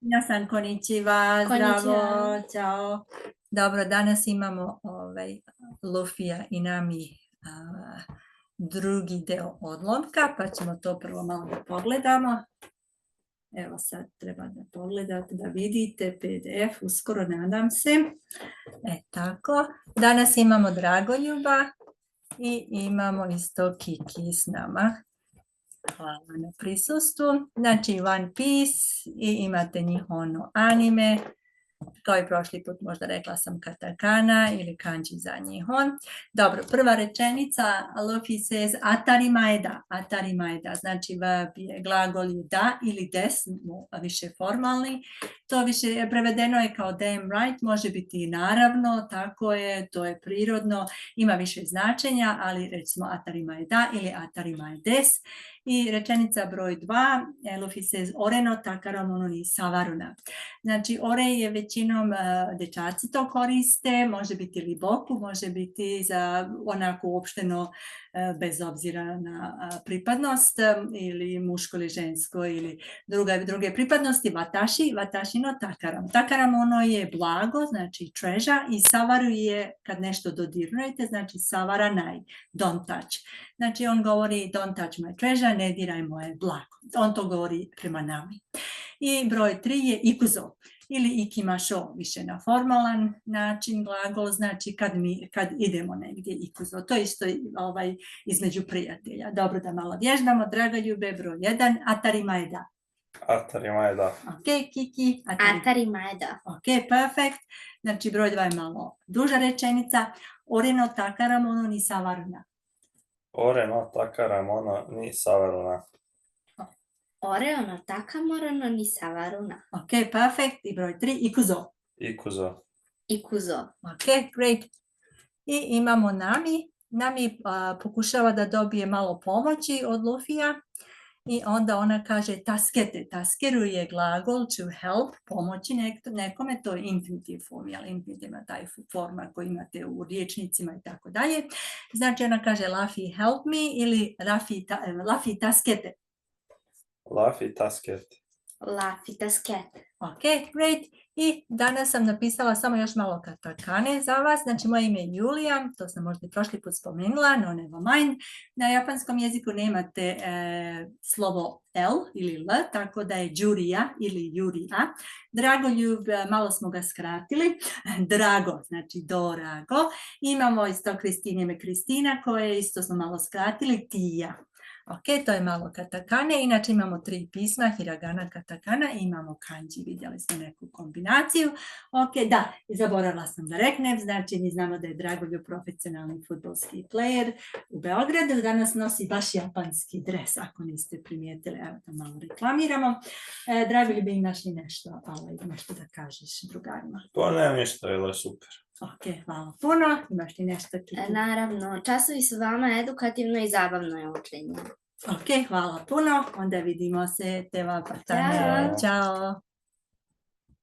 Minasan konnichiwa, zdravo, Konnichiwa. ćao. Dobro, danas imamo Lufija i Nami drugi deo odlomka, pa ćemo to prvo malo da pogledamo. Evo sad treba da pogledate, da vidite PDF, uskoro nadam se. Tako, danas imamo Dragoljuba i imamo isto Kiki s nama. Hvala na prisustvu. Znači One Piece i imate njihovo anime. Kao i prošli put možda rekla sam katakana ili kanji za njihon. Dobro, prva rečenica, Luffy says atarimaeda. Atarimaeda, znači je glagol je da ili des, više formalni. To više prevedeno je kao damn right, može biti i naravno, tako je, to je prirodno, ima više značenja, ali recimo atarimaeda ili atarimaedes. I rečenica broj 2, Luffy says oreno takara mono ni savaruna. Znači, ore je većinom dečaci to koriste, može biti ili boku, može biti za onako uopšteno bez obzira na pripadnost ili muško ili žensko ili druge pripadnosti. Watashi no takaram. Takaram ono je blago, znači treasure, i savaru je kad nešto dodirujete, znači savaranai, don't touch. Znači on govori don't touch my treasure, ne diraj moje blago. On to govori prema Nami. I broj 3 je ikuzo ili ikimasho, više na formalan način glagol, znači kad idemo negdje ikuzo. To je isto između prijatelja. Dobro da malo vježbamo. Dragoljube, broj 1, atarimaeda. Atarimaeda. Ok, Kiki. Atarimaeda. Ok, perfect. Znači broj 2 je malo duža rečenica. Ore no takara mono ni savaruna. Ore no takara mono ni savaruna. Ore no takamoro ni savaruna. Ok, perfect. I broj 3, ikuzo. Ikuzo. Ikuzo. Ok, great. I imamo Nami. Nami pokušava da dobije malo pomoći od Lufija i onda ona kaže taskete. Taskeru je glagol to help, pomoći nekome, to je infinitiv form, jel infinitivna taj forma koju imate u riječnicima i tako dalje. Znači ona kaže Luffy help me ili Luffy taskete. Luffy taskete. Luffy taskete. Ok, great. I danas sam napisala samo još malo katakane za vas. Znači, moje ime je Julija, to sam možda i prošli put spomenula, no never mind. Na japanskom jeziku nemate slovo L ili L, tako da je Đurija ili Jurija. Dragoljub, malo smo ga skratili. Drago, znači Dorago. Imamo isto ime Kristina, koje isto smo malo skratili, Tija. Ok, to je malo katakane, inače imamo 3 pisma, hiragana, katakana, i imamo kanji, vidjeli smo neku kombinaciju. Ok, da, zaboravila sam da reknem, znači mi znamo da je Dragoljub profesionalni fudbalski player u Beogradu, danas nosi baš japanski dres, ako niste primijetili, evo da malo reklamiramo. Dragoljub, imaš li nešto da kažeš drugarima? Pa nemam ništa, bilo je super. Ok, hvala puno. Imaš li nešto? Naravno, časovi su vama edukativno i zabavno je učenje. Ok, hvala puno. Onda vidimo se. Teva patane. Ćao.